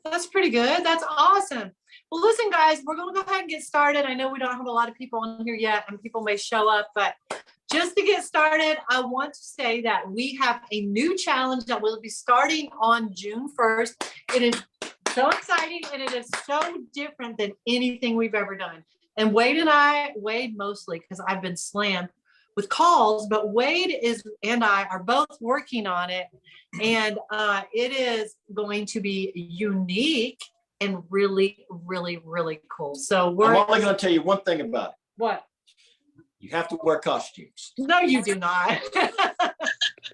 That's pretty good. That's awesome. Well, listen, guys, we're going to go ahead and get started. I know we don't have a lot of people on here yet, and people may show up, but just to get started, I want to say that we have a new challenge that will be starting on June 1st. It is so exciting, and it is so different than anything we've ever done. And Wade mostly, because I've been slammed with calls, but Wade and I are both working on it. And it is going to be unique and really, really, really cool. So I'm only going to tell you one thing about it. What? You have to wear costumes. No, you do not.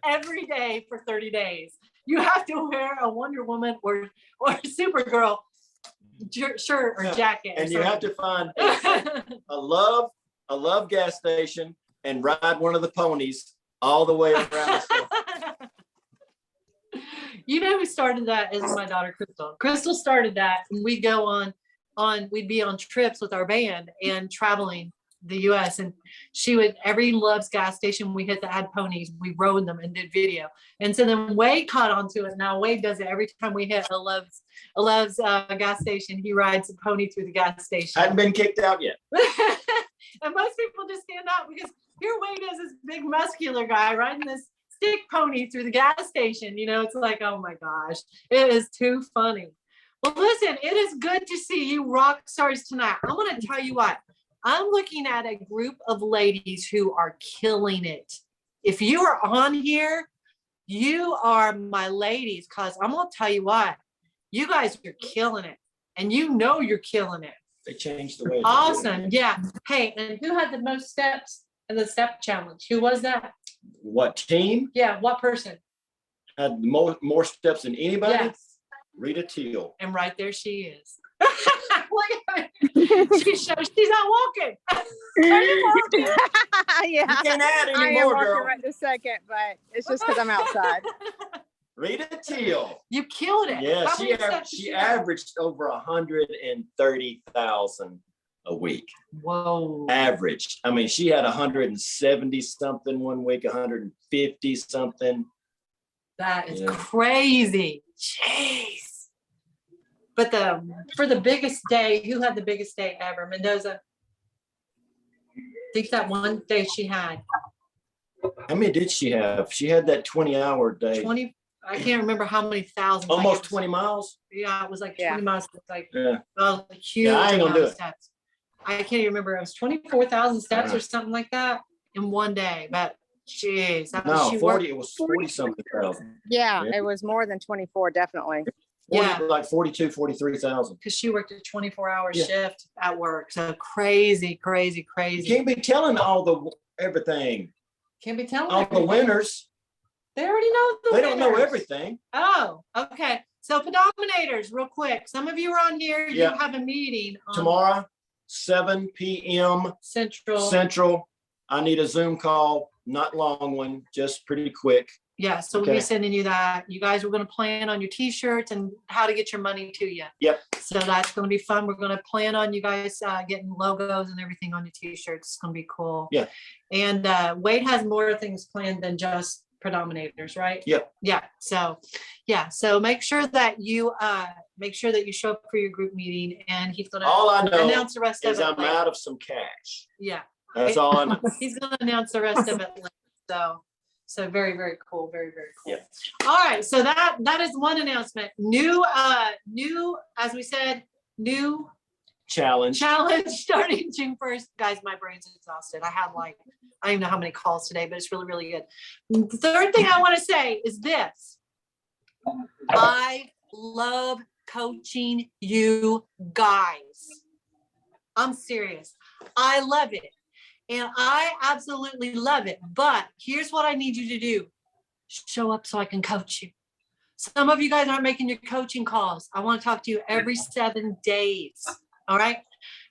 Every day for 30 days. You have to wear a Wonder Woman or Supergirl shirt or jacket. And you have to find a love gas station and ride one of the ponies all the way around the store. You know who started that is my daughter Crystal. Crystal started that, and we'd go we'd be on trips with our band and traveling the US, and she would, every Love's gas station we hit that had ponies, we rode them and did video. And so then Wade caught onto it. Now Wade does it every time we hit a Love's gas station. He rides a pony through the gas station. Hadn't been kicked out yet. And most people just stand out because here Wade is this big muscular guy riding this stick pony through the gas station. You know, it's like, oh my gosh, it is too funny. Well, listen, it is good to see you rock stars tonight. I'm going to tell you what, I'm looking at a group of ladies who are killing it. If you are on here, you are my ladies, because I'm going to tell you what, you guys are killing it. And you know you're killing it. They changed the way. Awesome. Yeah. Hey, and who had the most steps in the step challenge? Who was that? What team? Yeah. What person? Had more steps than anybody? Yes. Rita Teal. And right there she is. Look at her. She's not walking. Are you walking? Yeah. You can't add I am anymore, walking girl. right this second, but it's just because I'm outside. Rita Teal. You killed it. Yeah, How many steps did she you have? averaged over 130,000 a week. Whoa. Averaged. I mean, she had 170 something one week, 150 something. That is crazy. Jeez. But for the biggest day, who had the biggest day ever? Mendoza. I think that one day she had. How many did she have? She had that 20-hour day. 20. I can't remember how many thousands. Almost 20 miles. Yeah, it was like 20 miles. It's like a huge Yeah, I ain't gonna amount do of it. steps. I can't even remember. It was 24,000 steps or something like that in one day. But jeez, that was, No, she 40. worked. It was 40 something thousand. Yeah, Yeah. it was more than 24, definitely. 40, Yeah. like 42, 43,000. Because she worked a 24-hour Yeah. shift at work. So crazy, crazy, You crazy. can't be telling everything. Can't be telling All the everything. winners. They already know the They don't know winners. everything. Oh, okay. So predominators, real quick. Some of you are on here. Yeah. You have a meeting on Tomorrow, 7 p.m. Central. Central. I need a Zoom call, not long one, just pretty quick. Yeah, so we'll Okay. be sending you that. You guys are going to plan on your t-shirts and how to get your money to you. Yep. So that's going to be fun. We're going to plan on you guys getting logos and everything on your t-shirts. It's going to be cool. Yeah. And Wade has more things planned than just predominators, right? Yep. Yeah. So make sure that you show up for your group meeting, and he's going All I to know announce the rest of is it. I'm later. out of some cash. Yeah. That's all I know. He's going to announce the rest of it later. So very, very cool. Very, very cool. Yeah. All right. So that is one announcement. New, as we said, new Challenge. starting June 1st. Guys, my brain's exhausted. I don't even know how many calls today, but it's really, really good. The third thing I want to say is this. I love coaching you guys. I'm serious. I love it. And I absolutely love it. But here's what I need you to do. Show up so I can coach you. Some of you guys aren't making your coaching calls. I want to talk to you every 7 days. All right.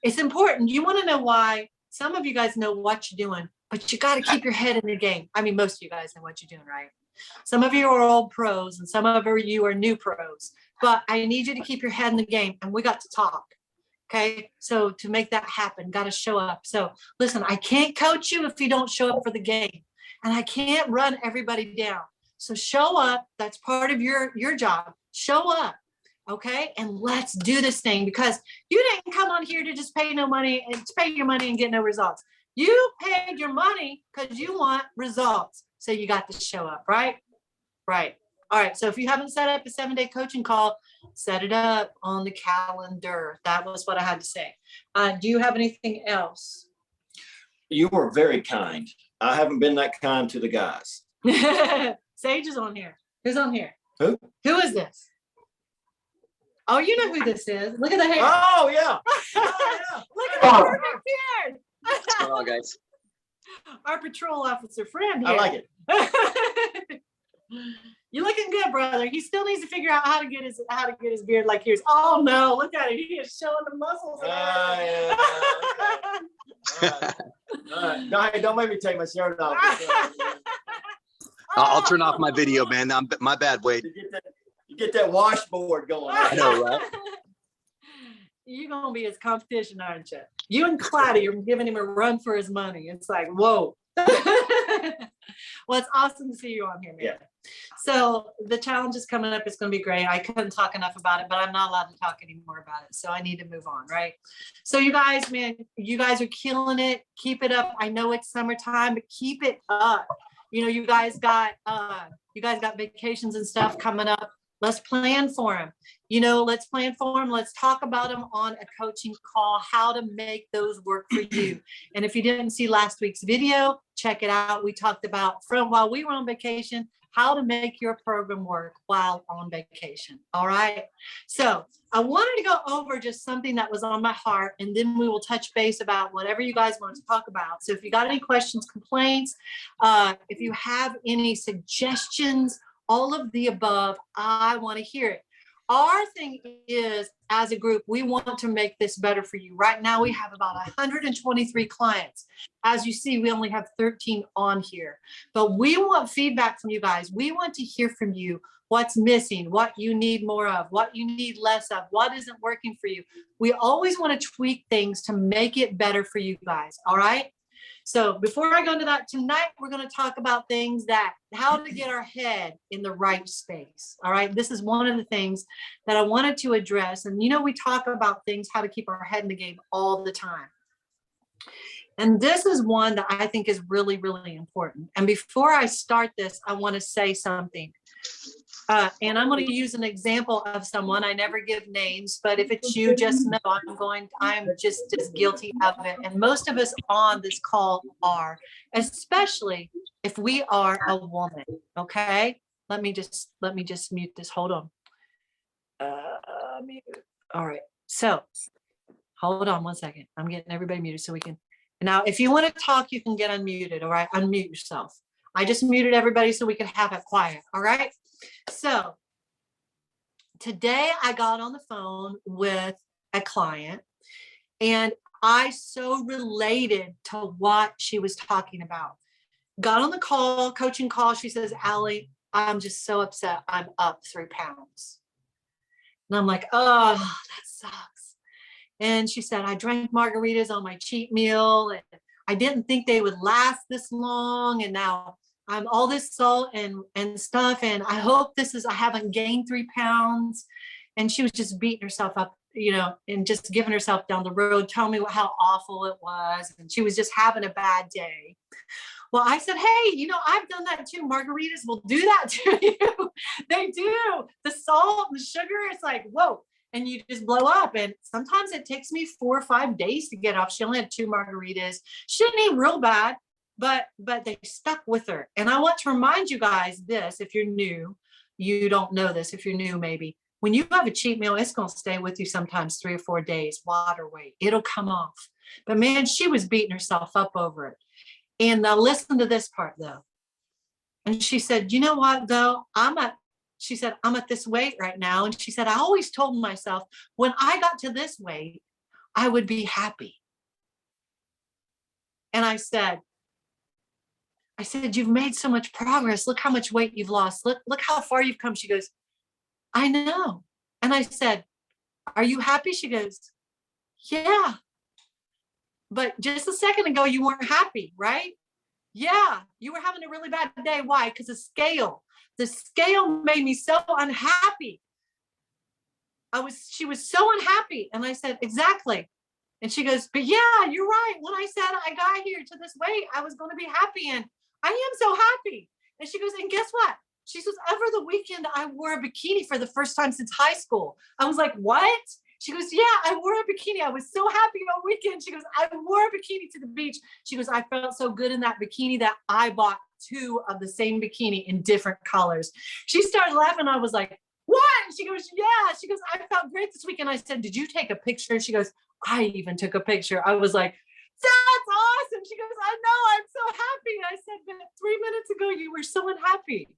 It's important. You want to know why? Some of you guys know what you're doing, but you got to keep your head in the game. I mean, most of you guys know what you're doing, right? Some of you are old pros and some of you are new pros, but I need you to keep your head in the game, and we got to talk. Okay. So to make that happen, got to show up. So listen, I can't coach you if you don't show up for the game, and I can't run everybody down. So show up. That's part of your job. Show up. Okay. And let's do this thing, because you didn't come on here to just pay no money and to pay your money and get no results. You paid your money because you want results. So you got to show up, right? Right. All right. So if you haven't set up a 7-day coaching call, set it up on the calendar. That was what I had to say. Do you have anything else? You were very kind. I haven't been that kind to the guys. Sage is on here. Who's on here? Who? Who is this? Oh, you know who this is. Look at the hair. Oh, yeah. Oh, yeah. Look at the perfect beard. What's going on, guys? Our patrol officer friend here. I like it. You're looking good, brother. He still needs to figure out how to get his beard like yours. Oh no, look at it. He is showing the muscles. Yeah. All right. No, hey, don't make me take my shirt off. I'll turn off my video, man. My bad, Wade. You get that washboard going. I know, right? You're gonna be his competition, aren't you? You and Claddy are giving him a run for his money. It's like, whoa. Well, it's awesome to see you on here, man. Yeah. So the challenge is coming up. It's going to be great. I couldn't talk enough about it, but I'm not allowed to talk anymore about it. So I need to move on, right? So you guys, man, you guys are killing it. Keep it up. I know it's summertime, but keep it up. You know, you guys got vacations and stuff coming up. Let's plan for them. You know, let's plan for them. Let's talk about them on a coaching call, how to make those work for you. And if you didn't see last week's video, check it out. We talked about while we were on vacation, how to make your program work while on vacation. All right. So I wanted to go over just something that was on my heart, and then we will touch base about whatever you guys want to talk about. So if you got any questions, complaints, if you have any suggestions, all of the above, I want to hear it. Our thing is, as a group, we want to make this better for you. Right now, we have about 123 clients. As you see, we only have 13 on here, but we want feedback from you guys. We want to hear from you what's missing, what you need more of, what you need less of, what isn't working for you. We always want to tweak things to make it better for you guys. All right. So before I go into that tonight, we're going to talk about things how to get our head in the right space. All right. This is one of the things that I wanted to address. And, you know, we talk about things, how to keep our head in the game all the time. And this is one that I think is really, really important. And before I start this, I want to say something. And I'm going to use an example of someone. I never give names, but if it's you, just know I'm just as guilty of it. And most of us on this call are, especially if we are a woman. Okay. Let me just mute this. Hold on. Mute. All right. So hold on one second. I'm getting everybody muted so we can. Now, if you want to talk, you can get unmuted. All right. Unmute yourself. I just muted everybody so we can have it quiet. All right. So today I got on the phone with a client, and I so related to what she was talking about. Got on the call, coaching call. She says, Allie, I'm just so upset. I'm up 3 pounds. And I'm like, oh, that sucks. And she said, I drank margaritas on my cheat meal, and I didn't think they would last this long. And now I'm all this salt and stuff. And I hope I haven't gained 3 pounds. And she was just beating herself up, you know, and just giving herself down the road, telling me how awful it was. And she was just having a bad day. Well, I said, hey, you know, I've done that too. Margaritas will do that to you. They do. The salt and the sugar, it's like, whoa. And you just blow up. And sometimes it takes me 4 or 5 days to get off. She only had 2 margaritas. She didn't eat real bad. But they stuck with her. And I want to remind you guys this, if you're new, you don't know this, if you're new, maybe when you have a cheat meal, it's going to stay with you sometimes 3 or 4 days, water weight, it'll come off. But man, she was beating herself up over it. And now listen to this part though. And she said, you know what though? I'm at this weight right now. And she said, I always told myself when I got to this weight, I would be happy. And I said, you've made so much progress. Look how much weight you've lost. Look how far you've come. She goes, I know. And I said, are you happy? She goes, yeah. But just a second ago, you weren't happy, right? Yeah, you were having a really bad day. Why? Because the scale made me so unhappy. she was so unhappy. And I said, exactly. And she goes, but yeah, you're right. When I said I got here to this weight, I was going to be happy. And I am so happy. And she goes, and guess what? She says, over the weekend, I wore a bikini for the first time since high school. I was like, what? She goes, yeah, I wore a bikini. I was so happy all weekend. She goes, I wore a bikini to the beach. She goes, I felt so good in that bikini that I bought 2 of the same bikini in different colors. She started laughing. I was like, what? She goes, yeah. She goes, I felt great this weekend. I said, did you take a picture? She goes, I even took a picture. I was like, that's awesome. She goes, I know, I'm so happy. I said, but 3 minutes ago, you were so unhappy.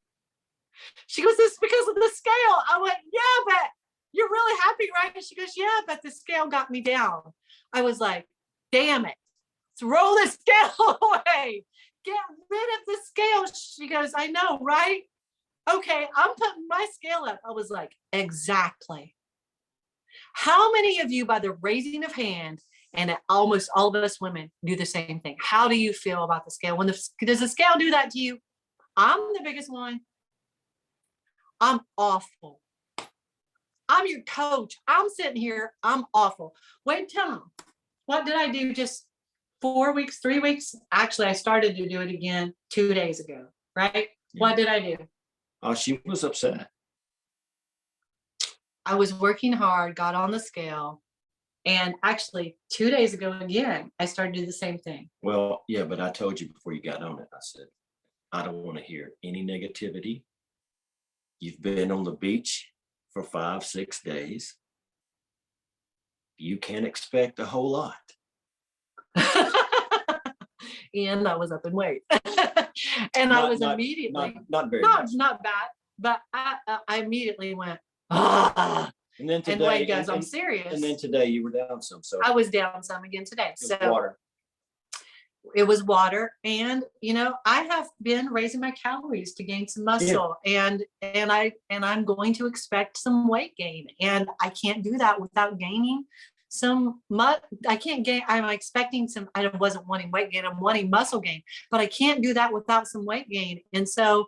She goes, this is because of the scale. I went, yeah, but you're really happy, right? And she goes, yeah, but the scale got me down. I was like, damn it. Throw the scale away. Get rid of the scale. She goes, I know, right? Okay, I'm putting my scale up. I was like, exactly. How many of you, by the raising of hand, and almost all of us women do the same thing? How do you feel about the scale? Does the scale do that to you? I'm the biggest one. I'm awful. I'm your coach. I'm sitting here. I'm awful. Wait, tell them, what did I do just 4 weeks, 3 weeks? Actually, I started to do it again 2 days ago, right? Yeah. What did I do? Oh, she was upset. I was working hard, got on the scale. And actually 2 days ago again, I started to do the same thing. Well, yeah, but I told you before you got on it, I said, I don't want to hear any negativity. You've been on the beach for 5-6 days. You can't expect a whole lot. And I was up in weight. And not, I was not, immediately, not very much. Not bad, but I immediately went, ah. And then today, and Wade goes, I'm serious. And then today you were down some. So I was down some again today. So water. It was water. And I have been raising my calories to gain some muscle. Yeah. And I'm going to expect some weight gain. And I can't do that without gaining some I can't gain. I'm expecting some. I wasn't wanting weight gain. I'm wanting muscle gain, but I can't do that without some weight gain. And so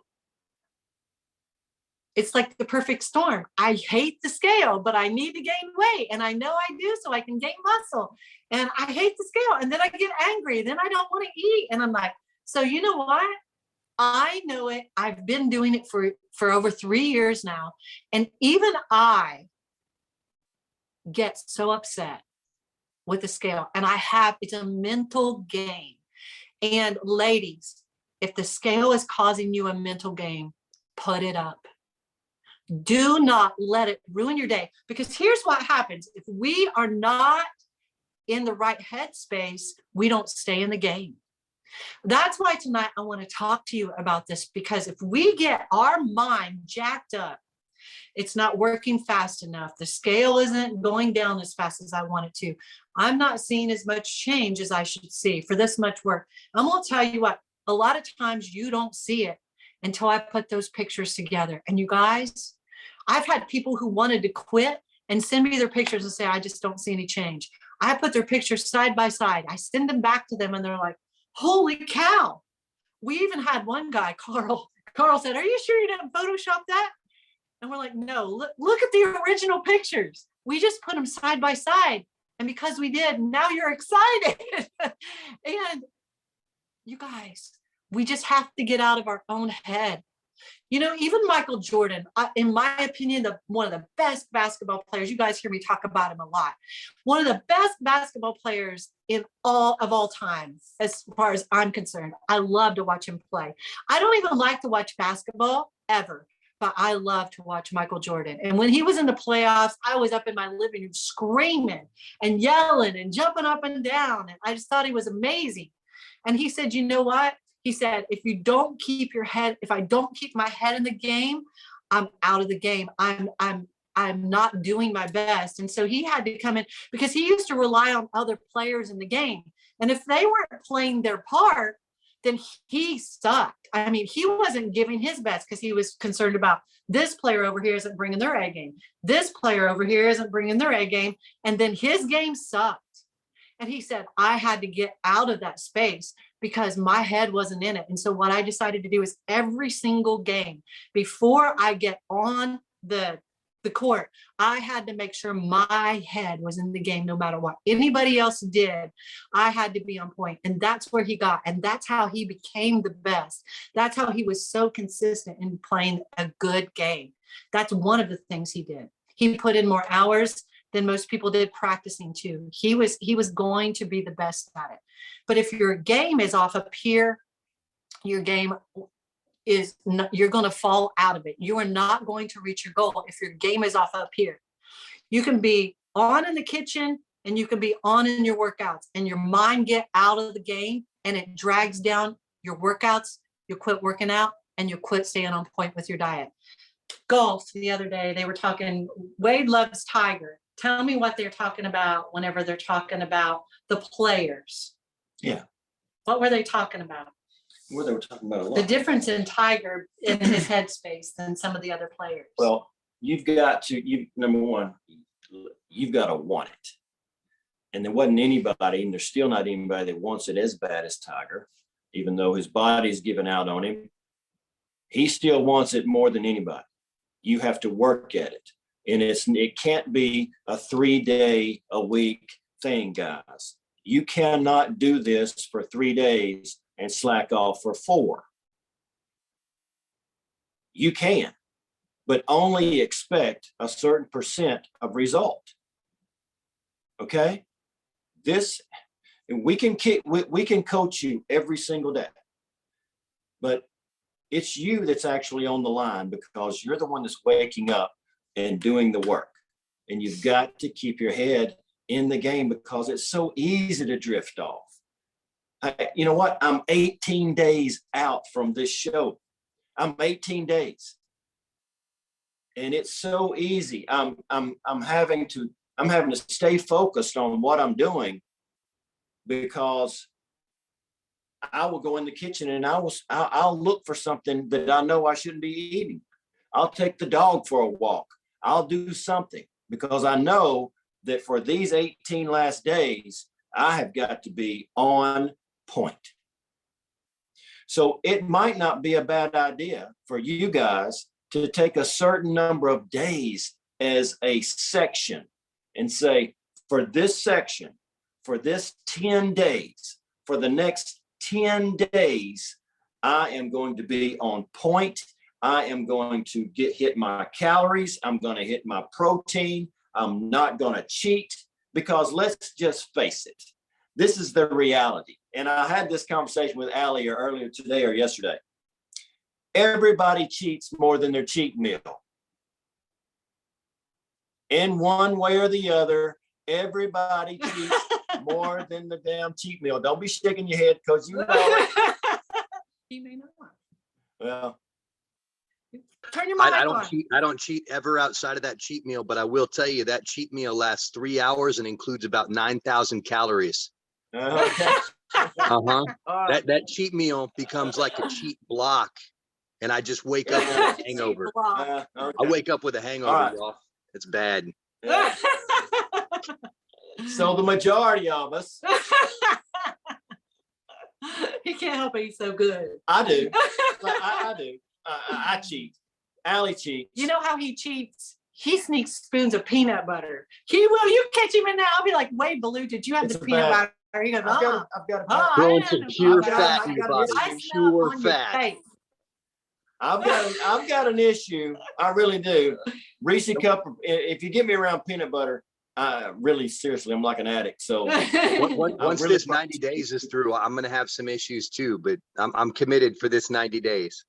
it's like the perfect storm. I hate the scale, but I need to gain weight. And I know I do, so I can gain muscle. And I hate the scale. And then I get angry. Then I don't want to eat. And I'm like, so you know what? I know it. I've been doing it for over 3 years now. And even I get so upset with the scale. And it's a mental game. And ladies, if the scale is causing you a mental game, put it up. Do not let it ruin your day, because here's what happens. If we are not in the right headspace, we don't stay in the game. That's why tonight I want to talk to you about this, because if we get our mind jacked up, it's not working fast enough. The scale isn't going down as fast as I want it to. I'm not seeing as much change as I should see for this much work. I'm going to tell you what, a lot of times you don't see it until I put those pictures together. And you guys, I've had people who wanted to quit and send me their pictures and say, I just don't see any change. I put their pictures side by side. I send them back to them and they're like, holy cow. We even had one guy, Carl said, are you sure you didn't Photoshop that? And we're like, no, look at the original pictures. We just put them side by side. And because we did, now you're excited. And you guys, we just have to get out of our own head. Even Michael Jordan, in my opinion, one of the best basketball players. You guys hear me talk about him a lot. One of the best basketball players in all time, as far as I'm concerned. I love to watch him play. I don't even like to watch basketball ever, but I love to watch Michael Jordan. And when he was in the playoffs, I was up in my living room screaming and yelling and jumping up and down. And I just thought he was amazing. And he said, you know what? He said, if I don't keep my head in the game, I'm out of the game. I'm not doing my best. And so he had to come in, because he used to rely on other players in the game. And if they weren't playing their part, then he sucked. I mean, he wasn't giving his best because he was concerned about this player over here isn't bringing their A game. This player over here isn't bringing their A game. And then his game sucked. And he said, I had to get out of that space because my head wasn't in it. And so what I decided to do is every single game, before I get on the the court. I had to make sure my head was in the game no matter what anybody else did. I had to be on point. And that's where he got. And that's how he became the best. That's how he was so consistent in playing a good game. That's one of the things he did. He put in more hours than most people did practicing too. He was going to be the best at it. But if your game is off up here, your game is not, you're going to fall out of it. You are not going to reach your goal if your game is off up here. You can be on in the kitchen and you can be on in your workouts and your mind get out of the game and it drags down your workouts. You quit working out and you quit staying on point with your diet. Golf the other day, they were talking, Wade loves Tiger. Tell me what they're talking about whenever they're talking about the players. Yeah. What were they talking about? Well, they were talking about a lot. The difference in Tiger in his headspace than some of the other players. Well, number one, you've got to want it. And there wasn't anybody, and there's still not anybody that wants it as bad as Tiger, even though his body's given out on him. He still wants it more than anybody. You have to work at it. And it can't be a 3-day a week thing, guys. You cannot do this for 3 days and slack off for 4. You can, but only expect a certain percent of result. Okay? We can coach you every single day, but it's you that's actually on the line because you're the one that's waking up and doing the work. And you've got to keep your head in the game because it's so easy to drift off. You know what? I'm 18 days out from this show. I'm 18 days. And it's so easy. I'm having to stay focused on what I'm doing because I will go in the kitchen and I'll look for something that I know I shouldn't be eating. I'll take the dog for a walk. I'll do something because I know that for these 18 last days, I have got to be on point. So it might not be a bad idea for you guys to take a certain number of days as a section and say, for this section, for this 10 days, for the next 10 days, I am going to be on point. I am going to hit my calories. I'm going to hit my protein. I'm not going to cheat because let's just face it. This is the reality. And I had this conversation with Allie earlier today or yesterday. Everybody cheats more than their cheat meal. In one way or the other, everybody cheats more than the damn cheat meal. Don't be shaking your head because you know it. You may not. Well, turn your mic on. I don't cheat ever outside of that cheat meal, but I will tell you that cheat meal lasts 3 hours and includes about 9,000 calories. okay. That cheat meal becomes like a cheat block, and I just wake up with a hangover. Okay. I wake up with a hangover, All right. y'all. It's bad. Yeah. So the majority of us, He can't help it. He's so good. I do. I do. I cheat. Allie cheats. You know how he cheats? He sneaks spoons of peanut butter. He will. You catch him in there. I'll be like, Wade Ballou, did you have It's the a peanut bag. butter? He goes, I've got a I Throwing know. some pure I got- fat I in your got- body. I smell it Pure on your fat. face. I've got an issue. I really do. Reese cup. If you get me around peanut butter, really seriously, I'm like an addict. So Once really this 90 days is through, I'm going to have some issues too, but I'm committed for this 90 days.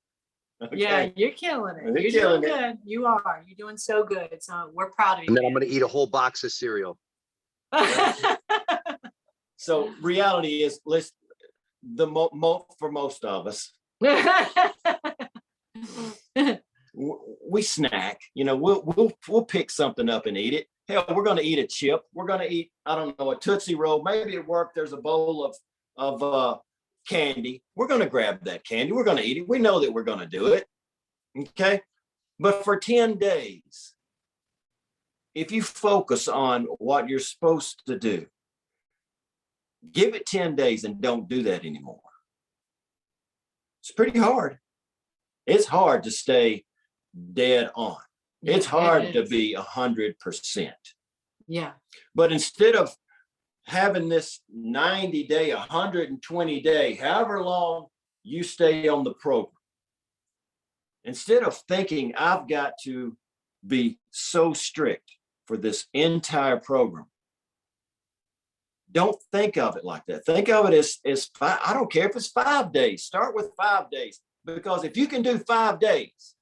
okay. Yeah, you're killing it. You're You're killing doing it. good. You are. You're doing so good. So we're proud of you. And then I'm going to eat a whole box of cereal. So reality is, for most of us, we snack. You know, we'll pick something up and eat it. Hell, we're going to eat a chip. We're going to eat, I don't know, a Tootsie Roll. Maybe at work there's a bowl of candy. We're going to grab that candy. We're going to eat it. We know that we're going to do it. Okay. But for 10 days, if you focus on what you're supposed to do, give it 10 days and don't do that anymore. It's pretty hard. It's hard to stay dead on. It's Yeah, hard it to is. be 100%. Yeah. But instead of having this 90-day, 120-day, however long you stay on the program, instead of thinking I've got to be so strict for this entire program, don't think of it like that. Think of it as five. I don't care if it's 5 days. Start with 5 days, because if you can do 5 days,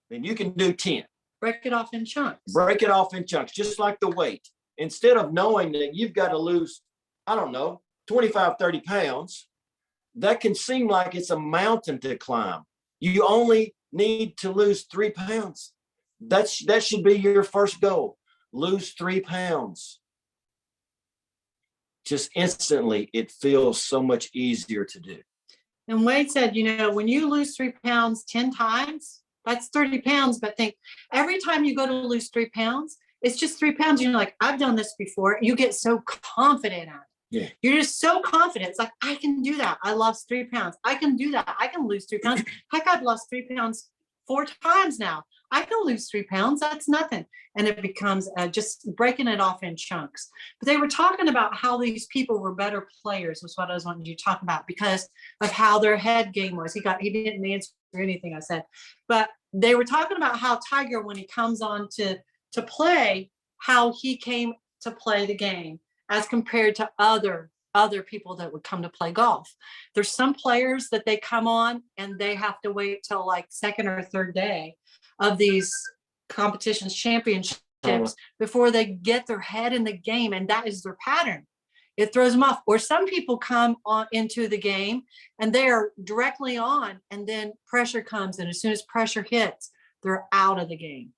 then you can do 10. Break it off in chunks. Break it off in chunks, just like the weight. Instead of knowing that you've got to lose, I don't know, 25, 30 pounds, that can seem like it's a mountain to climb. You only need to lose 3 pounds. That should be your first goal. Lose 3 pounds. Just instantly, it feels so much easier to do. And Wade said, when you lose 3 pounds 10 times, that's 30 pounds. But think every time you go to lose 3 pounds, it's just 3 pounds. You're like, I've done this before. You get so confident at it. Yeah. You're just so confident. It's like, I can do that. I lost 3 pounds. I can do that. I can lose 3 pounds. Heck, I've lost 3 pounds 4 times now. I can lose 3 pounds. That's nothing. And it becomes just breaking it off in chunks. But they were talking about how these people were better players, was what I was wanting you to talk about, because of how their head game was. He didn't answer anything I said, but they were talking about how Tiger, when he comes on to play, how he came to play the game as compared to other people that would come to play golf. There's some players that they come on and they have to wait till like second or third day of these competitions, championships, before they get their head in the game. And that is their pattern. It throws them off. Or some people come on into the game and they're directly on, and then pressure comes. And as soon as pressure hits, they're out of the game,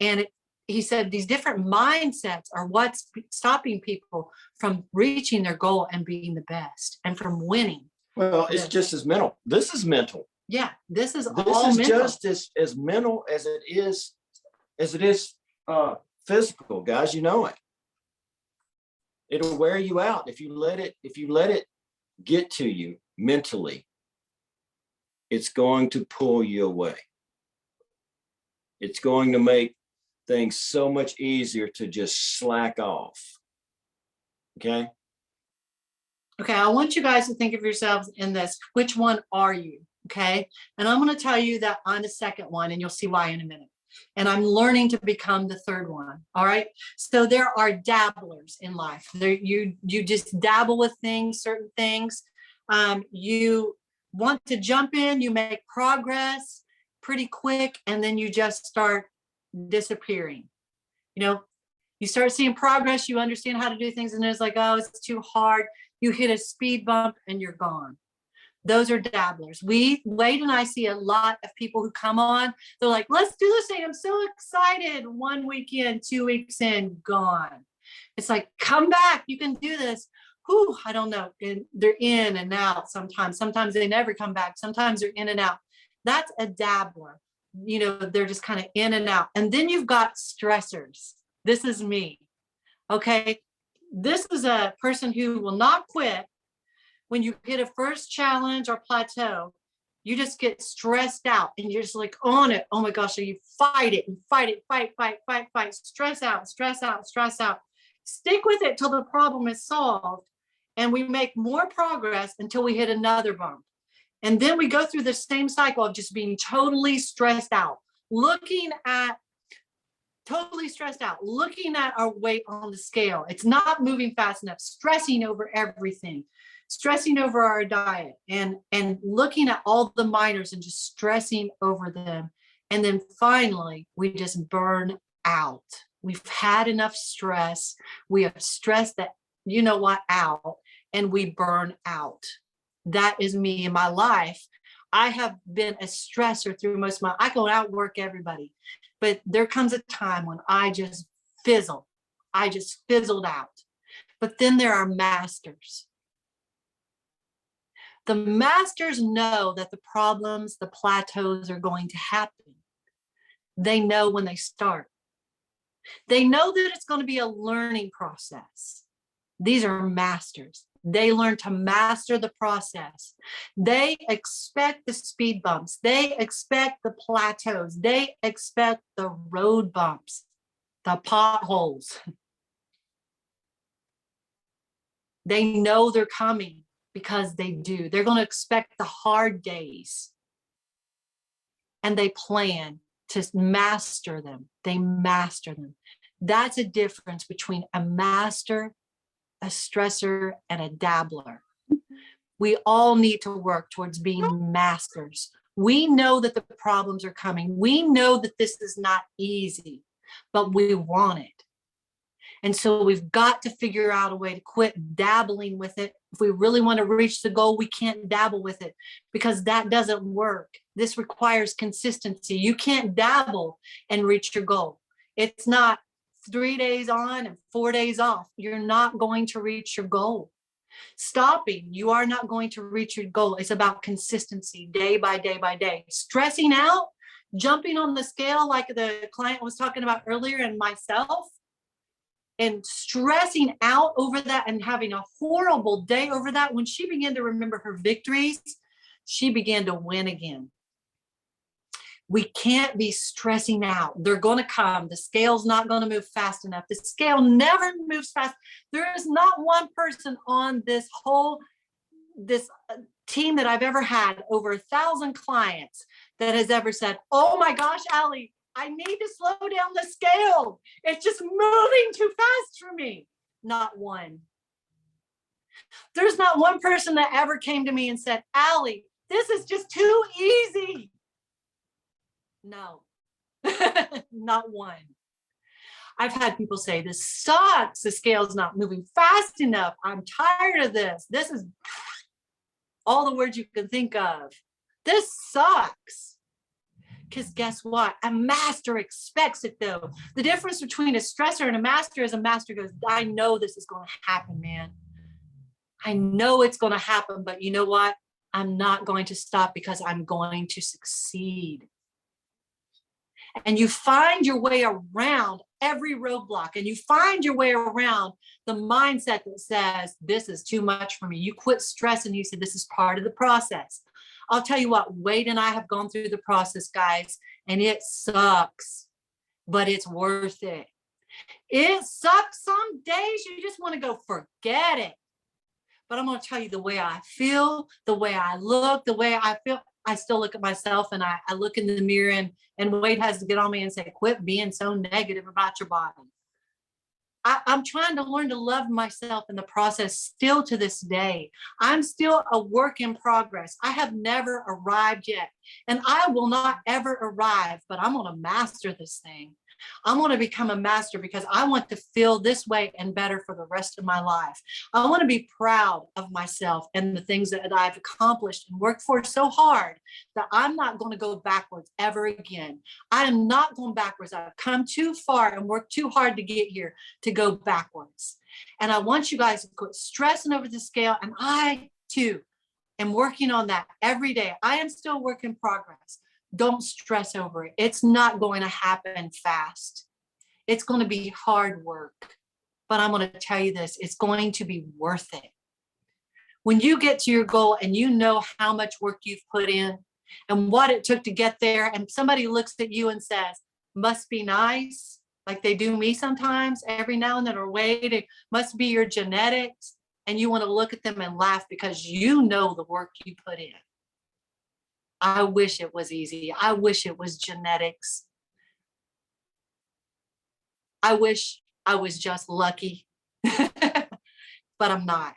and he said these different mindsets are what's stopping people from reaching their goal and being the best and from winning. Well, it's just as mental. This is mental. Yeah, this is just as mental as it is physical, guys. You know it. It'll wear you out if you let it get to you mentally. It's going to pull you away. It's going to make things so much easier to just slack off. Okay. I want you guys to think of yourselves in this. Which one are you? Okay. And I'm going to tell you that I'm the second one, and you'll see why in a minute. And I'm learning to become the third one. All right. So there are dabblers in life. You just dabble with things, certain things. You want to jump in, you make progress pretty quick, and then you just start disappearing. You start seeing progress, you understand how to do things, and it's like, oh, it's too hard. You hit a speed bump and you're gone. Those are dabblers. Wade and I see a lot of people who come on, they're like, let's do this thing. I'm so excited. 1 weekend, 2 weeks in, gone. It's like, come back. You can do this. Whew, I don't know. And they're in and out sometimes. Sometimes they never come back. Sometimes they're in and out. That's a dabbler. They're just kind of in and out. And then you've got stressors. This is me. Okay. This is a person who will not quit. When you hit a first challenge or plateau, you just get stressed out and you're just like on it. Oh my gosh. So you fight it and fight, stress out. Stick with it till the problem is solved. And we make more progress until we hit another bump. And then we go through the same cycle of just being totally stressed out, looking at our weight on the scale. It's not moving fast enough, stressing over everything, stressing over our diet, and looking at all the minors and just stressing over them. And then finally, we just burn out. We've had enough stress. We have stressed that, out, and we burn out. That is me in my life. I have been a stressor through most of I go outwork everybody, but there comes a time when I just fizzle. I just fizzled out. But then there are masters. The masters know that the problems, the plateaus are going to happen. They know when they start. They know that it's going to be a learning process. These are masters. They learn to master the process. They expect the speed bumps. They expect the plateaus. They expect the road bumps, the potholes. They know they're coming because they do. They're going to expect the hard days. And they plan to master them. They master them. That's a difference between a master, a stressor, and a dabbler. We all need to work towards being masters. We know that the problems are coming. We know that this is not easy, but we want it. And so we've got to figure out a way to quit dabbling with it. If we really want to reach the goal, we can't dabble with it because that doesn't work. This requires consistency. You can't dabble and reach your goal. It's not 3 days on and 4 days off. You're not going to reach your goal. Stopping, you are not going to reach your goal. It's about consistency, day by day by day. Stressing out, jumping on the scale like the client was talking about earlier, and myself, and stressing out over that and having a horrible day over that. When she began to remember her victories, she began to win again. We can't be stressing out. They're going to come. The scale's not going to move fast enough. The scale never moves fast. There is not one person on this team that I've ever had, over 1,000 clients, that has ever said, oh my gosh, Allie, I need to slow down the scale. It's just moving too fast for me. Not one. There's not one person that ever came to me and said, Allie, this is just too easy. No, not one. I've had people say, this sucks. The scale's not moving fast enough. I'm tired of this. This is all the words you can think of. This sucks. Because guess what? A master expects it though. The difference between a stressor and a master is a master goes, I know this is going to happen, man. I know it's going to happen, but you know what? I'm not going to stop because I'm going to succeed. And you find your way around every roadblock, and you find your way around the mindset that says, this is too much for me. You quit stressing. You said, this is part of the process. I'll tell you what, Wade and I have gone through the process, guys, and it sucks, but it's worth it. It sucks some days. You just want to go, forget it. But I'm going to tell you the way I feel, the way I look, the way I feel. I still look at myself and I look in the mirror, and Wade has to get on me and say, quit being so negative about your body. I'm trying to learn to love myself in the process still to this day. I'm still a work in progress. I have never arrived yet, and I will not ever arrive, but I'm going to master this thing. I'm going to become a master because I want to feel this way and better for the rest of my life. I want to be proud of myself and the things that I've accomplished and worked for so hard that I'm not going to go backwards ever again. I am not going backwards. I've come too far and worked too hard to get here to go backwards. And I want you guys to quit stressing over the scale. And I too am working on that every day. I am still a work in progress. Don't stress over it. It's not going to happen fast. It's going to be hard work. But I'm going to tell you this, it's going to be worth it. When you get to your goal and you know how much work you've put in and what it took to get there, and somebody looks at you and says, must be nice, like they do me sometimes every now and then, or wait, it must be your genetics. And you want to look at them and laugh because you know the work you put in. I wish it was easy. I wish it was genetics. I wish I was just lucky, but I'm not.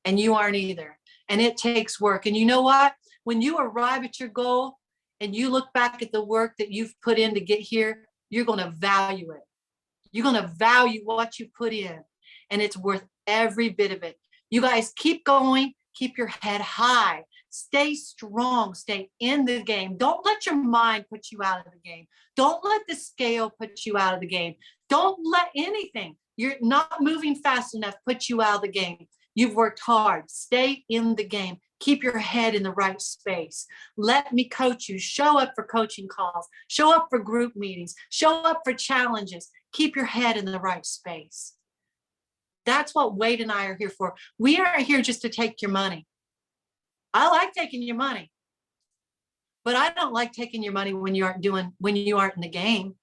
And you aren't either. And it takes work. And you know what? When you arrive at your goal and you look back at the work that you've put in to get here, you're going to value it. You're going to value what you put in, and it's worth every bit of it. You guys keep going. Keep your head high. Stay strong, stay in the game. Don't let your mind put you out of the game. Don't let the scale put you out of the game. Don't let anything, you're not moving fast enough, put you out of the game. You've worked hard. Stay in the game. Keep your head in the right space. Let me coach you. Show up for coaching calls. Show up for group meetings. Show up for challenges. Keep your head in the right space. That's what Wade and I are here for. We aren't here just to take your money. I like taking your money, but I don't like taking your money when you aren't in the game.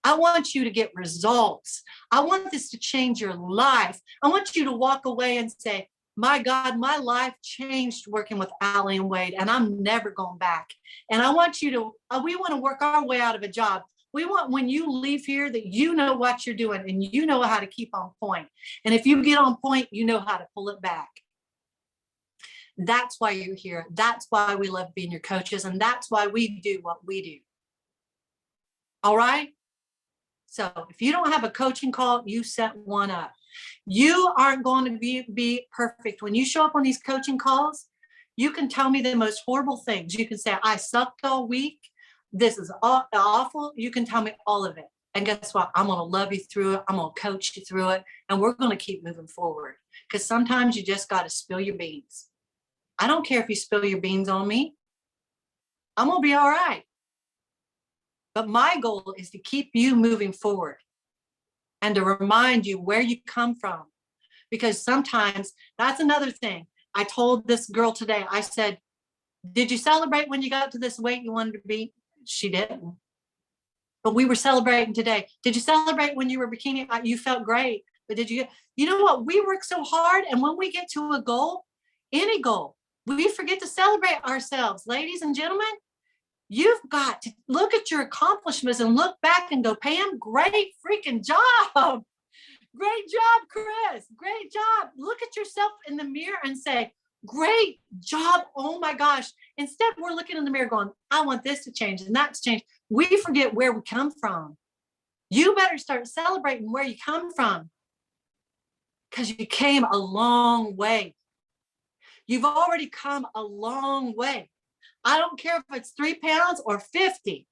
I want you to get results. I want this to change your life. I want you to walk away and say, my God, my life changed working with Allie and Wade, and I'm never going back. And I want you to, we want to work our way out of a job. We want, when you leave here, that you know what you're doing and you know how to keep on point. And if you get on point, you know how to pull it back. That's why you're here. That's why we love being your coaches. And that's why we do what we do. All right. So if you don't have a coaching call, you set one up. You aren't going to be perfect. When you show up on these coaching calls, you can tell me the most horrible things. You can say, I sucked all week. This is awful. You can tell me all of it. And guess what? I'm going to love you through it. I'm going to coach you through it. And we're going to keep moving forward. Because sometimes you just got to spill your beans. I don't care if you spill your beans on me. I'm going to be all right. But my goal is to keep you moving forward and to remind you where you come from. Because sometimes that's another thing. I told this girl today, I said, did you celebrate when you got to this weight you wanted to be? She didn't. But we were celebrating today. Did you celebrate when you were bikini? You felt great. But did you know what? We work so hard. And when we get to a goal, any goal, we forget to celebrate ourselves. Ladies and gentlemen, you've got to look at your accomplishments and look back and go, Pam, great freaking job. Great job, Chris. Great job. Look at yourself in the mirror and say, great job. Oh my gosh. Instead, we're looking in the mirror going, I want this to change and that to change. We forget where we come from. You better start celebrating where you come from because you came a long way. You've already come a long way. I don't care if it's 3 pounds or 50.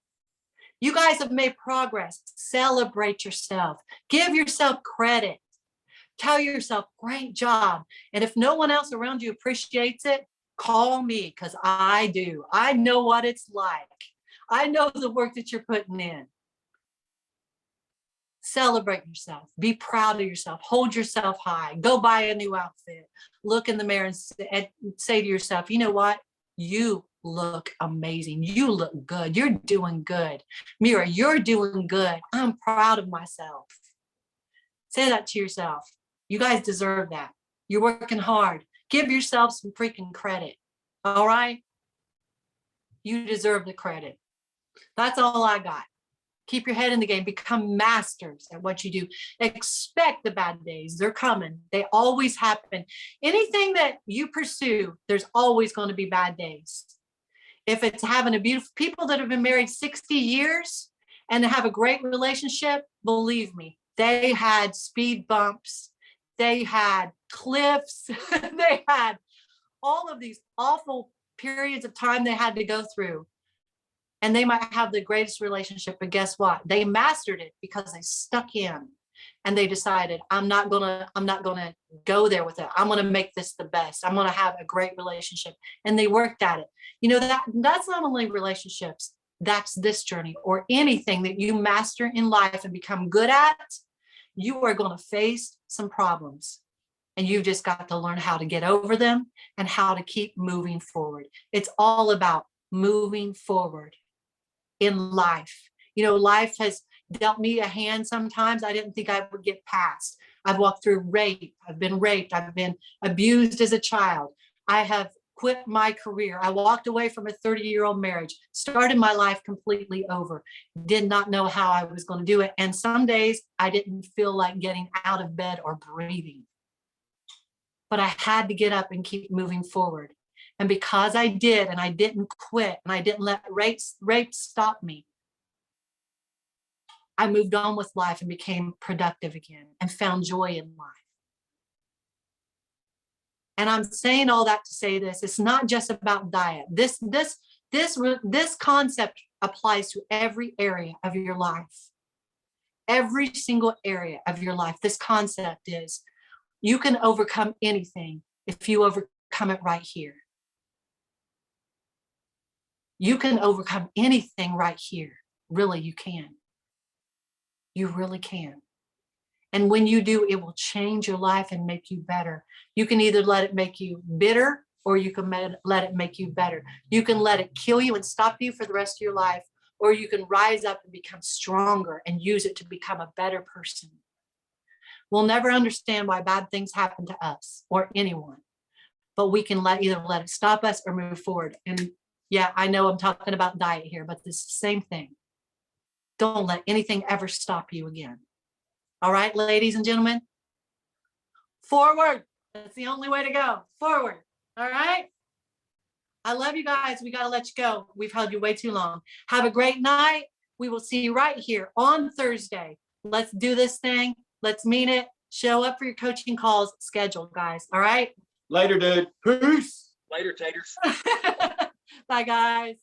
You guys have made progress. Celebrate yourself. Give yourself credit. Tell yourself, great job. And if no one else around you appreciates it, call me because I do. I know what it's like. I know the work that you're putting in. Celebrate yourself. Be proud of yourself. Hold yourself high. Go buy a new outfit. Look in the mirror and say to yourself, you know what? You look amazing. You look good. You're doing good. Mira, you're doing good. I'm proud of myself. Say that to yourself. You guys deserve that. You're working hard. Give yourself some freaking credit. All right? You deserve the credit. That's all I got. Keep your head in the game. Become masters at what you do. Expect the bad days. They're coming. They always happen. Anything that you pursue, there's always going to be bad days. If it's having a beautiful, people that have been married 60 years and have a great relationship, believe me, they had speed bumps. They had cliffs. They had all of these awful periods of time they had to go through. And they might have the greatest relationship, but guess what? They mastered it because they stuck in and they decided, I'm not gonna go there with it. I'm gonna make this the best. I'm gonna have a great relationship. And they worked at it. You know, that's not only relationships, that's this journey or anything that you master in life and become good at, you are gonna face some problems. And you've just got to learn how to get over them and how to keep moving forward. It's all about moving forward in life. You know, life has dealt me a hand sometimes I didn't think I would get past. I've walked through rape. I've been raped. I've been abused as a child. I have quit my career. I walked away from a 30-year-old marriage, started my life completely over, did not know how I was going to do it. And some days I didn't feel like getting out of bed or breathing. But I had to get up and keep moving forward. And because I did, and I didn't quit, and I didn't let rape stop me, I moved on with life and became productive again and found joy in life. And I'm saying all that to say this, it's not just about diet. This concept applies to every area of your life. Every single area of your life. This concept is you can overcome anything if you overcome it right here. You can overcome anything right here. Really, you can. You really can. And when you do, it will change your life and make you better. You can either let it make you bitter or you can let it make you better. You can let it kill you and stop you for the rest of your life, or you can rise up and become stronger and use it to become a better person. We'll never understand why bad things happen to us or anyone, but we can either let it stop us or move forward. And yeah, I know I'm talking about diet here, but it's the same thing. Don't let anything ever stop you again. All right, ladies and gentlemen, forward. That's the only way to go. Forward. All right. I love you guys. We got to let you go. We've held you way too long. Have a great night. We will see you right here on Thursday. Let's do this thing. Let's mean it. Show up for your coaching calls scheduled, guys. All right. Later, dude. Peace. Later, taters. Bye, guys.